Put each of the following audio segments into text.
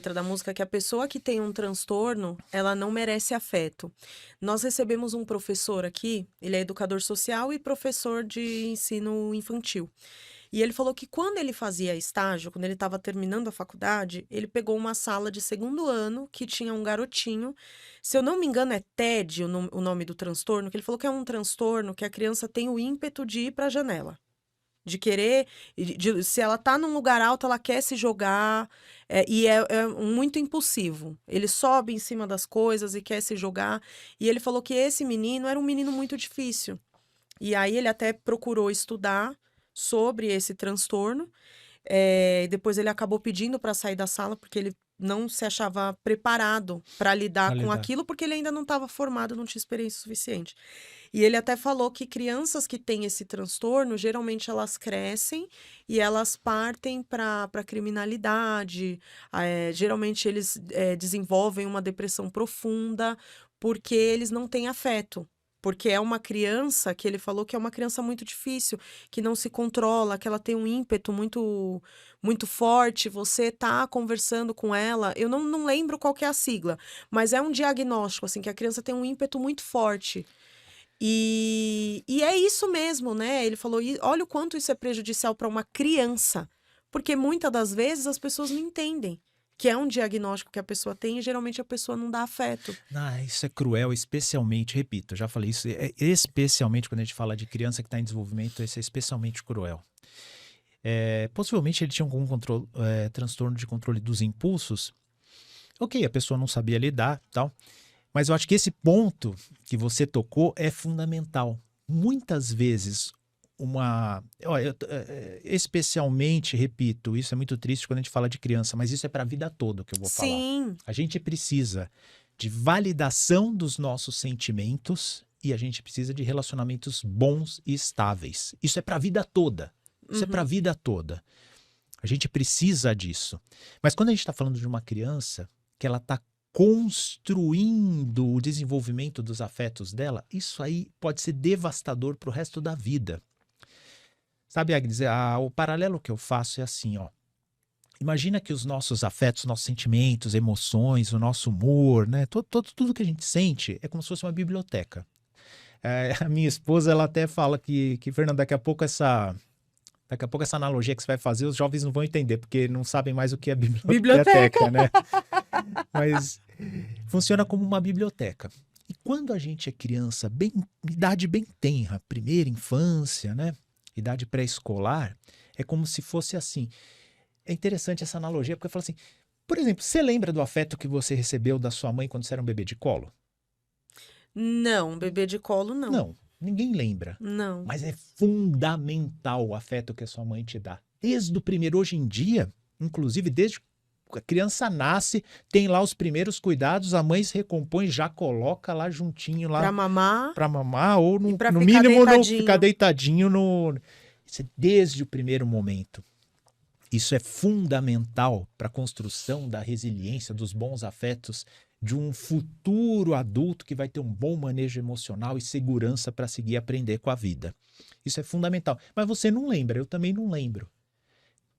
letra da música que a pessoa que tem um transtorno, ela não merece afeto. Nós recebemos um professor aqui, ele é educador social e professor de ensino infantil. E ele falou que quando ele fazia estágio, quando ele estava terminando a faculdade, ele pegou uma sala de segundo ano que tinha um garotinho. Se eu não me engano, é TED o nome do transtorno, que ele falou que é um transtorno que a criança tem o ímpeto de ir para a janela. De querer, se ela tá num lugar alto, ela quer se jogar, é muito impulsivo. Ele sobe em cima das coisas e quer se jogar. E ele falou que esse menino era um menino muito difícil. E aí ele até procurou estudar sobre esse transtorno. Depois ele acabou pedindo para sair da sala porque ele não se achava preparado para lidar Pra com lidar. aquilo, porque ele ainda não estava formado, não tinha experiência suficiente. E ele até falou que crianças que têm esse transtorno, geralmente elas crescem e elas partem para criminalidade. Geralmente eles desenvolvem uma depressão profunda porque eles não têm afeto. Porque é uma criança que ele falou que é uma criança muito difícil, que não se controla, que ela tem um ímpeto muito muito forte. Você tá conversando com ela, eu não lembro qual que é a sigla, mas é um diagnóstico, assim, que a criança tem um ímpeto muito forte. E é isso mesmo, né? Ele falou, "E olha o quanto isso é prejudicial para uma criança, porque muitas das vezes as pessoas não entendem que é um diagnóstico que a pessoa tem e geralmente a pessoa não dá afeto. Ah, isso é cruel, especialmente, repito, eu já falei isso, especialmente quando a gente fala de criança que está em desenvolvimento, isso é especialmente cruel. Possivelmente ele tinha algum transtorno de controle dos impulsos. Ok, a pessoa não sabia lidar, tal. Mas eu acho que esse ponto que você tocou é fundamental. Muitas vezes, especialmente, repito, isso é muito triste quando a gente fala de criança, mas isso é para a vida toda que eu vou falar. Sim, A gente precisa de validação dos nossos sentimentos e a gente precisa de relacionamentos bons e estáveis. Isso é para a vida toda. Isso é para a uhum, vida toda. A gente precisa disso. Mas quando a gente está falando de uma criança que ela está construindo o desenvolvimento dos afetos dela, isso aí pode ser devastador para o resto da vida. Sabe, Agnes, o paralelo que eu faço é assim, ó. Imagina que os nossos afetos, nossos sentimentos, emoções, o nosso humor, né? Tudo que a gente sente é como se fosse uma biblioteca. A minha esposa, ela até fala que Fernando, daqui a pouco essa analogia que você vai fazer, os jovens não vão entender, porque não sabem mais o que é biblioteca. biblioteca, né? Mas funciona como uma biblioteca. E quando a gente é criança, idade bem tenra, primeira infância, né? Idade pré-escolar, é como se fosse assim. É interessante essa analogia, porque eu falo assim, por exemplo, você lembra do afeto que você recebeu da sua mãe quando você era um bebê de colo? Não, bebê de colo, não. Não, ninguém lembra. Não. Mas é fundamental o afeto que a sua mãe te dá. Desde o primeiro, hoje em dia, inclusive desde que a criança nasce, tem lá os primeiros cuidados, a mãe se recompõe, já coloca lá juntinho lá Pra mamar para mamar, ou e pra no ficar mínimo ficar deitadinho. deitadinho no. Isso é desde o primeiro momento. Isso é fundamental para a construção da resiliência, dos bons afetos, de um futuro adulto que vai ter um bom manejo emocional e segurança para seguir e aprender com a vida. Isso é fundamental. Mas você não lembra, eu também não lembro.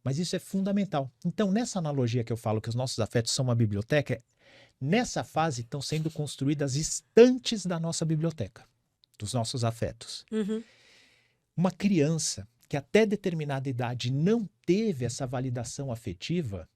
Mas isso é fundamental. Então, nessa analogia que eu falo que os nossos afetos são uma biblioteca, nessa fase estão sendo construídas estantes da nossa biblioteca, dos nossos afetos. Uhum. Uma criança que até determinada idade não teve essa validação afetiva,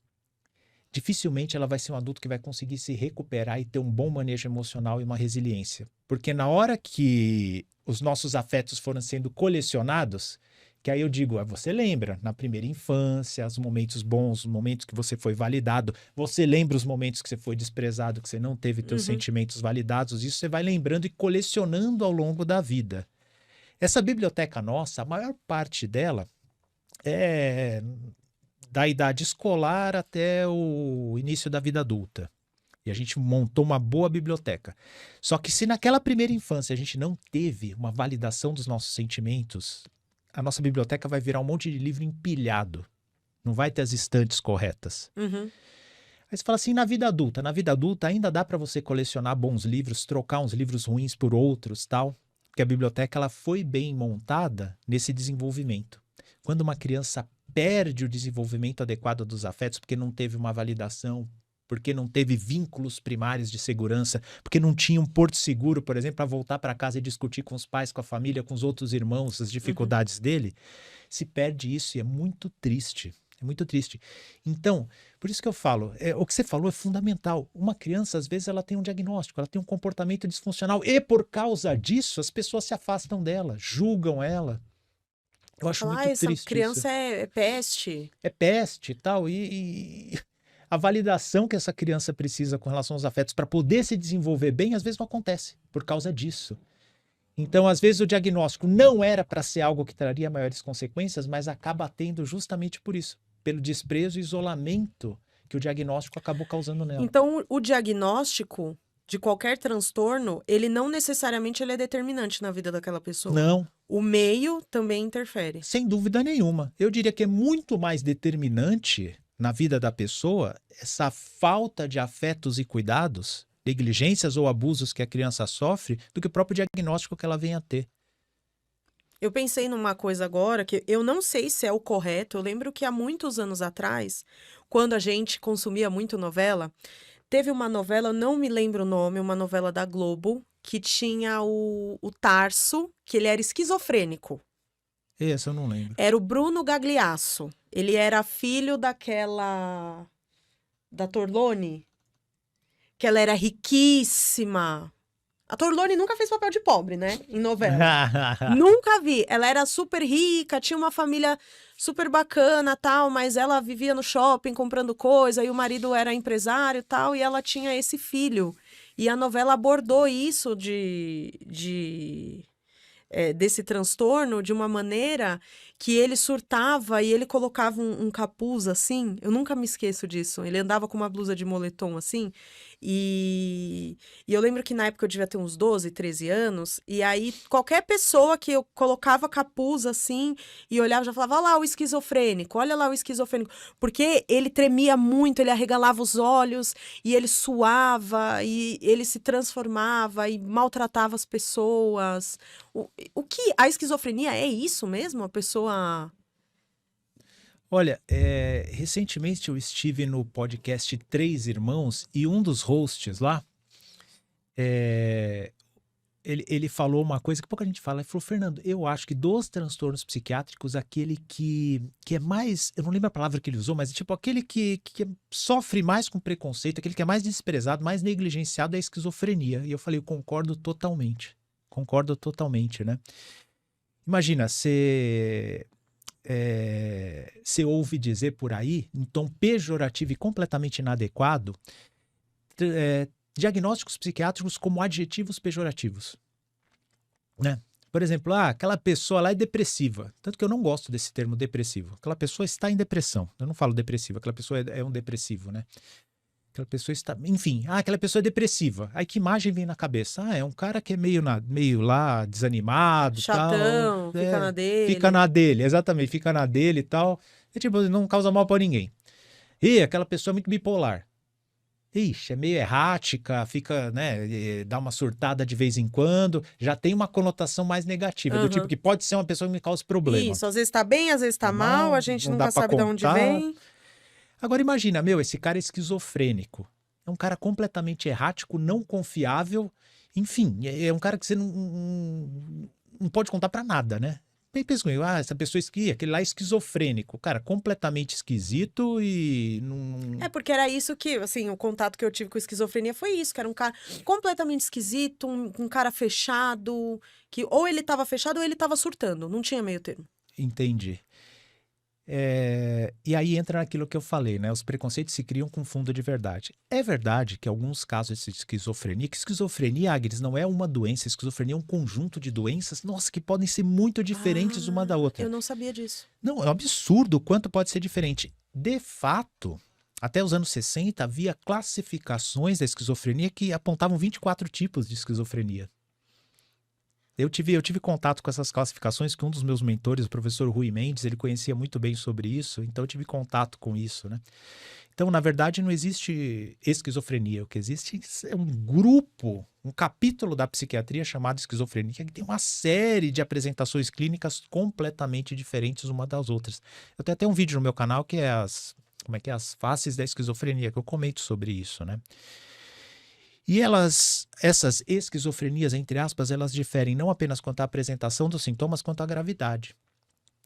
dificilmente ela vai ser um adulto que vai conseguir se recuperar e ter um bom manejo emocional e uma resiliência. Porque na hora que os nossos afetos foram sendo colecionados, que aí eu digo, você lembra, na primeira infância, os momentos bons, os momentos que você foi validado, você lembra os momentos que você foi desprezado, que você não teve seus Uhum. sentimentos validados, isso você vai lembrando e colecionando ao longo da vida. Essa biblioteca nossa, a maior parte dela é da idade escolar até o início da vida adulta. E a gente montou uma boa biblioteca. Só que se naquela primeira infância a gente não teve uma validação dos nossos sentimentos, a nossa biblioteca vai virar um monte de livro empilhado. Não vai ter as estantes corretas. Uhum. Aí você fala assim, na vida adulta ainda dá para você colecionar bons livros, trocar uns livros ruins por outros, tal. Porque a biblioteca ela foi bem montada nesse desenvolvimento. Quando uma criança perde o desenvolvimento adequado dos afetos, porque não teve uma validação porque não teve vínculos primários de segurança, porque não tinha um porto seguro, por exemplo, para voltar para casa e discutir com os pais, com a família, com os outros irmãos, as dificuldades dele, se perde isso e é muito triste. É muito triste. Então, por isso que eu falo, o que você falou é fundamental. Uma criança, às vezes, ela tem um diagnóstico, ela tem um comportamento disfuncional e, por causa disso, as pessoas se afastam dela, julgam ela. Eu acho Falar, muito essa triste isso. criança é peste. É peste e tal, e a validação que essa criança precisa com relação aos afetos para poder se desenvolver bem, às vezes não acontece por causa disso. Então, às vezes, o diagnóstico não era para ser algo que traria maiores consequências, mas acaba tendo justamente por isso, pelo desprezo e isolamento que o diagnóstico acabou causando nela. Então, o diagnóstico de qualquer transtorno, ele não necessariamente ele é determinante na vida daquela pessoa. Não, O meio também interfere. sem dúvida nenhuma. Eu diria que é muito mais determinante na vida da pessoa essa falta de afetos e cuidados, negligências ou abusos que a criança sofre, do que o próprio diagnóstico que ela vem a ter. Eu pensei numa coisa agora que eu não sei se é o correto. Eu lembro que há muitos anos atrás, quando a gente consumia muito novela, teve uma novela, eu não me lembro o nome, uma novela da Globo, que tinha o Tarso, que ele era esquizofrênico. Esse eu não lembro. Era o Bruno Gagliasso. Ele era filho daquela... da Torlone, que ela era riquíssima. A Torlone nunca fez papel de pobre, né? Em novela. Nunca vi. Ela era super rica, tinha uma família super bacana, tal, mas ela vivia no shopping comprando coisa e o marido era empresário, tal, e ela tinha esse filho. E a novela abordou isso desse transtorno de uma maneira que ele surtava e ele colocava um capuz assim. Eu nunca me esqueço disso. Ele andava com uma blusa de moletom assim. E eu lembro que na época eu devia ter uns 12, 13 anos. E aí qualquer pessoa que eu colocava capuz assim e olhava já falava: olha lá o esquizofrênico, olha lá o esquizofrênico. Porque ele tremia muito, ele arregalava os olhos e ele suava e ele se transformava e maltratava as pessoas. O que a esquizofrenia é isso mesmo? A pessoa. Olha, recentemente eu estive no podcast Três Irmãos e um dos hosts lá, ele falou uma coisa que pouca gente fala. Ele falou: Fernando, eu acho que dos transtornos psiquiátricos, aquele que é mais, eu não lembro a palavra que ele usou, mas tipo aquele que sofre mais com preconceito, aquele que é mais desprezado, mais negligenciado é a esquizofrenia. E eu falei: eu concordo totalmente, né? Imagina, você ouve dizer por aí, em tom pejorativo e completamente inadequado, diagnósticos psiquiátricos como adjetivos pejorativos, né? Por exemplo, aquela pessoa lá é depressiva. Tanto que eu não gosto desse termo depressivo. Aquela pessoa está em depressão. Eu não falo depressivo, aquela pessoa é um depressivo, né? Aquela pessoa está... Enfim, aquela pessoa é depressiva. Aí que imagem vem na cabeça? É um cara que é meio lá, desanimado, Chatão, tal. fica na dele. Fica na dele, exatamente, fica na dele e tal. É tipo, não causa mal pra ninguém. E aquela pessoa é muito bipolar. Ixi, é meio errática, fica, né, dá uma surtada de vez em quando, já tem uma conotação mais negativa, do tipo que pode ser uma pessoa que me causa problema. Isso, às vezes tá bem, às vezes tá mal, a gente não nunca dá pra sabe de onde contar. vem. Agora imagina, esse cara é esquizofrênico, é um cara completamente errático, não confiável, enfim, é um cara que você não pode contar pra nada, né? Pensa comigo, essa pessoa aquele lá é esquizofrênico, cara, completamente esquisito e não... Porque era isso que, assim, o contato que eu tive com esquizofrenia foi isso, que era um cara completamente esquisito, um cara fechado, que ou ele tava fechado ou ele tava surtando, não tinha meio termo. Entendi. E aí entra naquilo que eu falei, né? Os preconceitos se criam com fundo de verdade. É verdade que alguns casos de esquizofrenia, Agnes, não é uma doença, esquizofrenia é um conjunto de doenças, nossa, que podem ser muito diferentes uma da outra. Eu não sabia disso. Não, é um absurdo o quanto pode ser diferente. De fato, até os anos 60, havia classificações da esquizofrenia que apontavam 24 tipos de esquizofrenia. Eu tive contato com essas classificações que um dos meus mentores, o professor Rui Mendes, ele conhecia muito bem sobre isso, então eu tive contato com isso, né? Então, na verdade, não existe esquizofrenia. O que existe é um grupo, um capítulo da psiquiatria chamado esquizofrenia, que tem uma série de apresentações clínicas completamente diferentes uma das outras. Eu tenho até um vídeo no meu canal que é como é que é as faces da esquizofrenia, que eu comento sobre isso, né? E essas esquizofrenias, entre aspas, elas diferem não apenas quanto à apresentação dos sintomas, quanto à gravidade.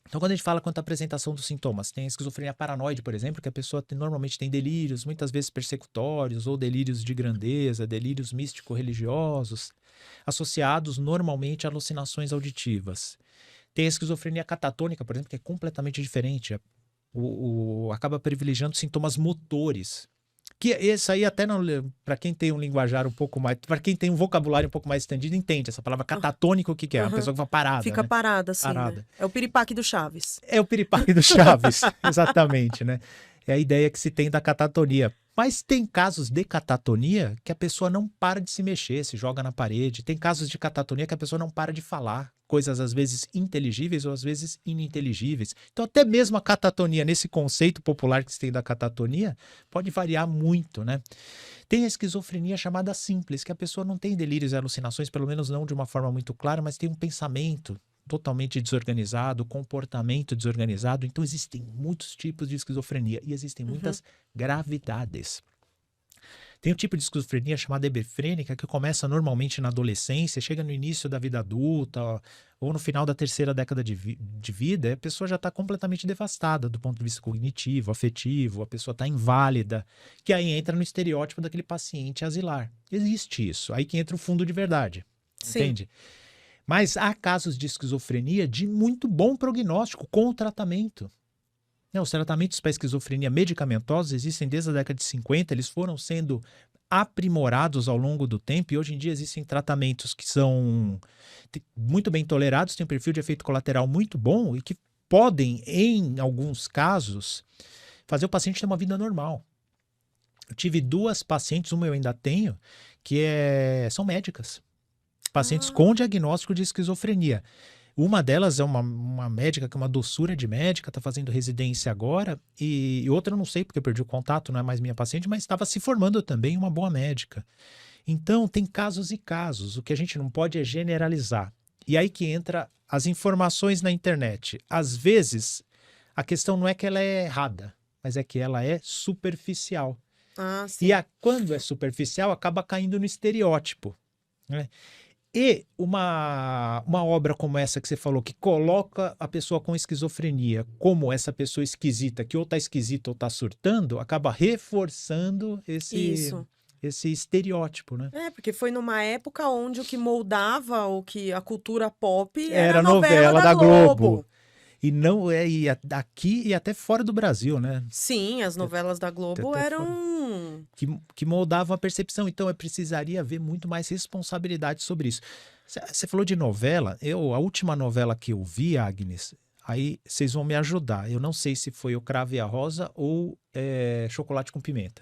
Então, quando a gente fala quanto à apresentação dos sintomas, tem a esquizofrenia paranoide, por exemplo, que a pessoa normalmente tem delírios, muitas vezes persecutórios, ou delírios de grandeza, delírios místico-religiosos, associados normalmente a alucinações auditivas. Tem a esquizofrenia catatônica, por exemplo, que é completamente diferente. Acaba privilegiando sintomas motores. Que esse aí até para quem tem um linguajar um pouco mais, para quem tem um vocabulário um pouco mais estendido, entende essa palavra catatônica, o que é? Uma pessoa que fica parada, Fica né? parada, assim, Parada. né? É o piripaque do Chaves. É o piripaque do Chaves, exatamente, né? É a ideia que se tem da catatonia. Mas tem casos de catatonia que a pessoa não para de se mexer, se joga na parede. Tem casos de catatonia que a pessoa não para de falar. Coisas às vezes inteligíveis ou às vezes ininteligíveis. Então até mesmo a catatonia, nesse conceito popular que se tem da catatonia, pode variar muito, né? Tem a esquizofrenia chamada simples, que a pessoa não tem delírios e alucinações, pelo menos não de uma forma muito clara, mas tem um pensamento totalmente desorganizado, comportamento desorganizado. Então existem muitos tipos de esquizofrenia e existem muitas gravidades. Tem um tipo de esquizofrenia chamada hebefrênica, que começa normalmente na adolescência, chega no início da vida adulta ou no final da terceira década de vida, e a pessoa já está completamente devastada do ponto de vista cognitivo, afetivo, a pessoa está inválida, que aí entra no estereótipo daquele paciente asilar. Existe isso, aí que entra o fundo de verdade, entende? Mas há casos de esquizofrenia de muito bom prognóstico com o tratamento. Os tratamentos para esquizofrenia medicamentosos existem desde a década de 50, eles foram sendo aprimorados ao longo do tempo e hoje em dia existem tratamentos que são muito bem tolerados, têm um perfil de efeito colateral muito bom e que podem, em alguns casos, fazer o paciente ter uma vida normal. Eu tive 2 pacientes, uma eu ainda tenho, que são médicas. Pacientes com diagnóstico de esquizofrenia. Uma delas é uma médica, que é uma doçura de médica, está fazendo residência agora, e outra eu não sei, porque eu perdi o contato, não é mais minha paciente, mas estava se formando também uma boa médica. Então, tem casos e casos. O que a gente não pode é generalizar. E aí que entra as informações na internet. Às vezes, a questão não é que ela é errada, mas é que ela é superficial. Sim. E quando é superficial, acaba caindo no estereótipo, né? E uma obra como essa que você falou, que coloca a pessoa com esquizofrenia como essa pessoa esquisita, que ou está esquisita ou está surtando, acaba reforçando esse estereótipo, né? Porque foi numa época onde o que moldava a cultura pop Era a novela da Globo. E não aqui e até fora do Brasil, né? Sim, as novelas da Globo eram... Que moldavam a percepção. Então, eu precisaria haver muito mais responsabilidade sobre isso. Você falou de novela. A última novela que eu vi, Agnes, aí vocês vão me ajudar. Eu não sei se foi O Cravo e a Rosa ou Chocolate com Pimenta.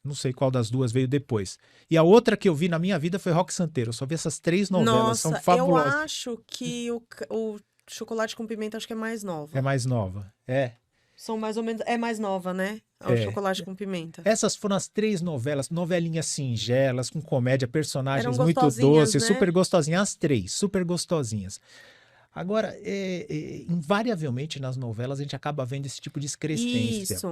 Não sei qual das duas veio depois. E a outra que eu vi na minha vida foi Roque Santeiro. Eu só vi essas 3 novelas. Nossa, são fabulosas. Eu acho que o Chocolate com Pimenta acho que é mais nova. É mais nova. São mais ou menos... É mais nova, né? O Chocolate com Pimenta. Essas foram as 3 novelas, novelinhas singelas, com comédia, personagens Eram muito gostosinhas, doces, né? super gostosinhas. As 3, super gostosinhas. Agora, invariavelmente nas novelas a gente acaba vendo esse tipo de excrescência. Isso.